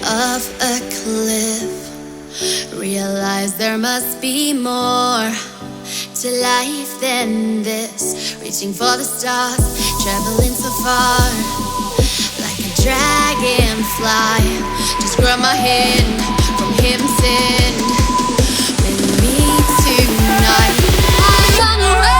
of a cliff. Realize there must be more to life than this. Reaching for the stars, traveling so far, like a dragonfly. Just grab my hand from heaven's send. With me tonight, I run away.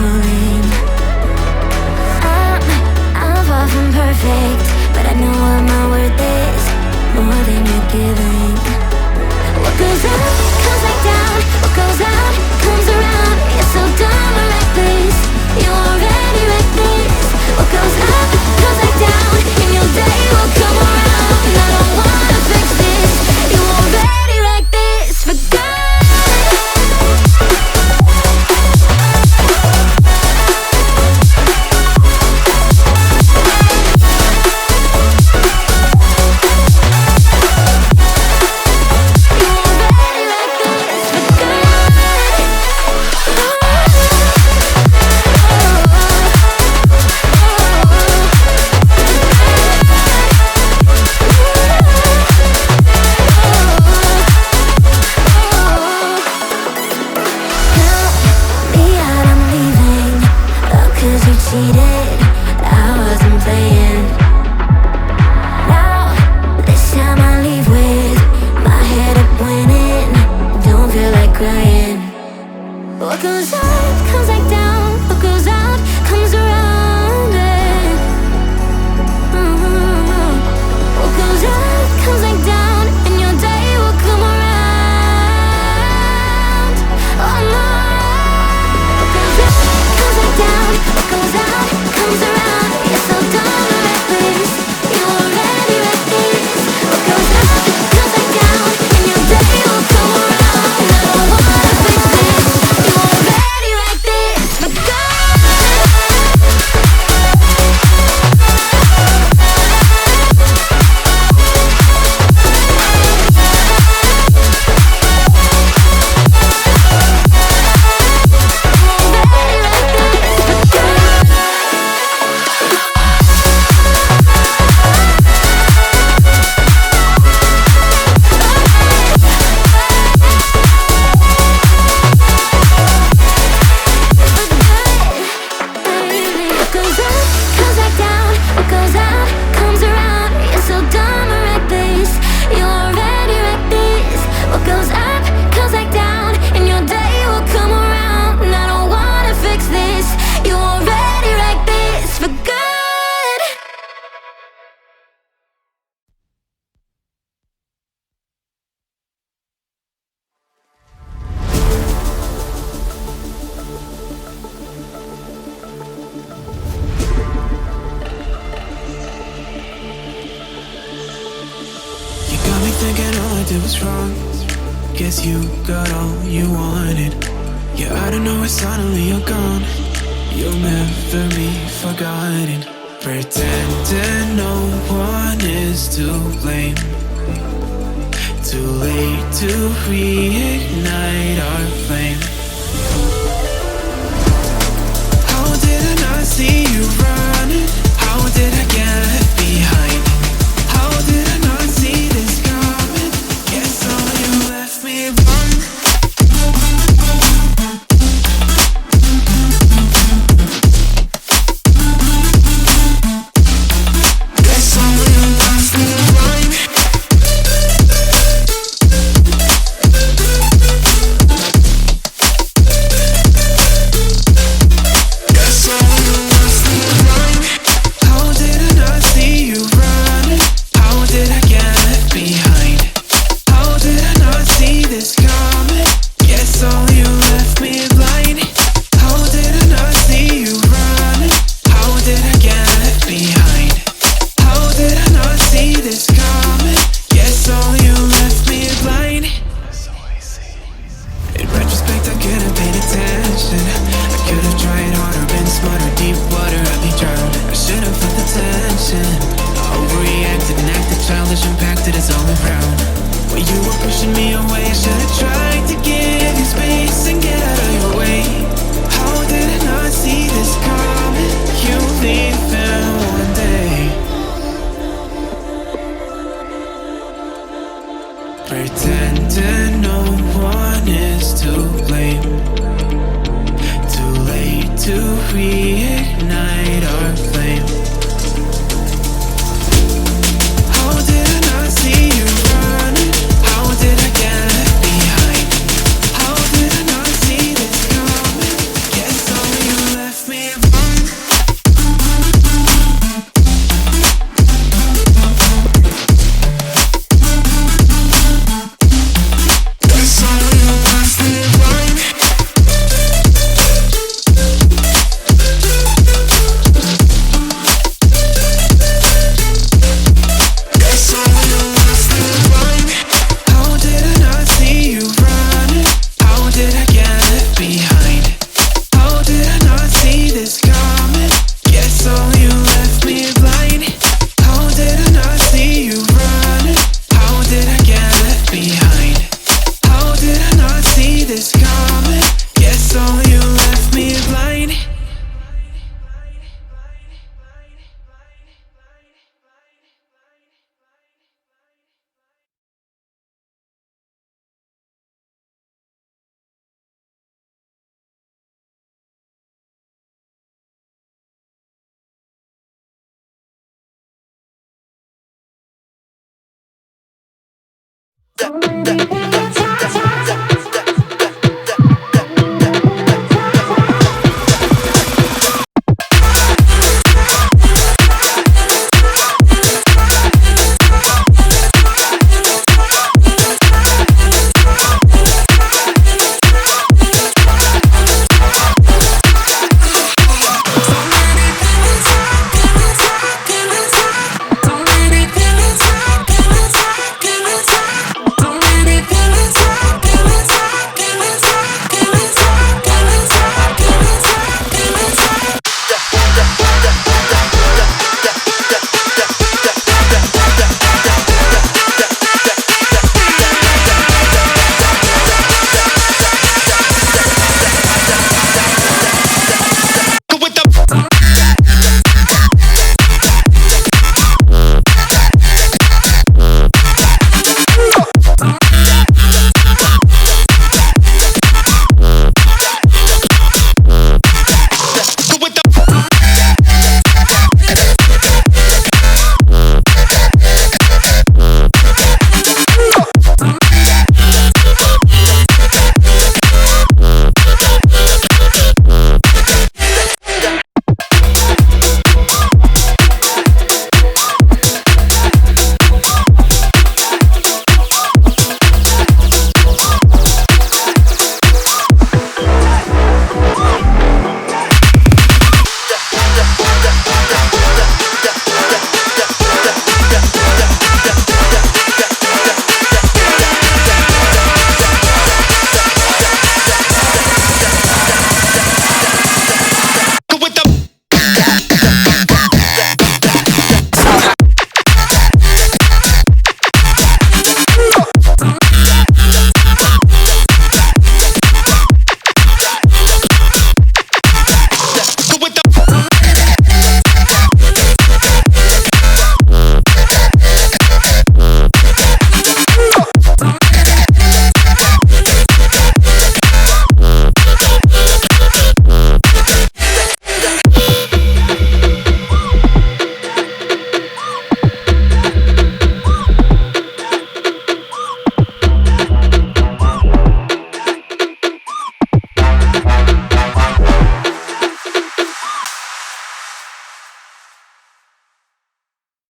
whispering. I'm far from perfect, but I know what my worth is, more than you're giving. What goes up, comes back down. What goes out, comes around. You're so dumb or reckless, you already wrecked this. What goes up, comes back down, and your day will come around. And I don't wanna fix this, you already wrecked this for good. Guess you got all you wanted. Yeah, I don't know why suddenly you're gone. You'll never be forgotten. Pretending no one is to blame. Too late to reignite our flame. How did I not see you running? How did I get left behind? How did I not see this coming? Guess all you left me alone. Guess all you left me alone. Guess all you left me alone. How did I not see you running? How did I get left behind? How did I not see this coming? Guess all you left me blind. How did I not see you running? How did I get left behind? How did I not see this coming? Guess all you left me blind. In retrospect, I could have paid attention. I could have tried harder, been smarter. Deep water, I'd be drowned. I should have felt the tension. I overreacted and acted childish, impacted as all around. When you were pushing me away, I should have tried to give you space and get out of your way. How did I not see this coming? You leaving one day. Pretending no one is to blame. Too late to reignite our flame. How did I not see you running? How did I get left behind? How did I not see this coming? Guess all you yeah, yeah.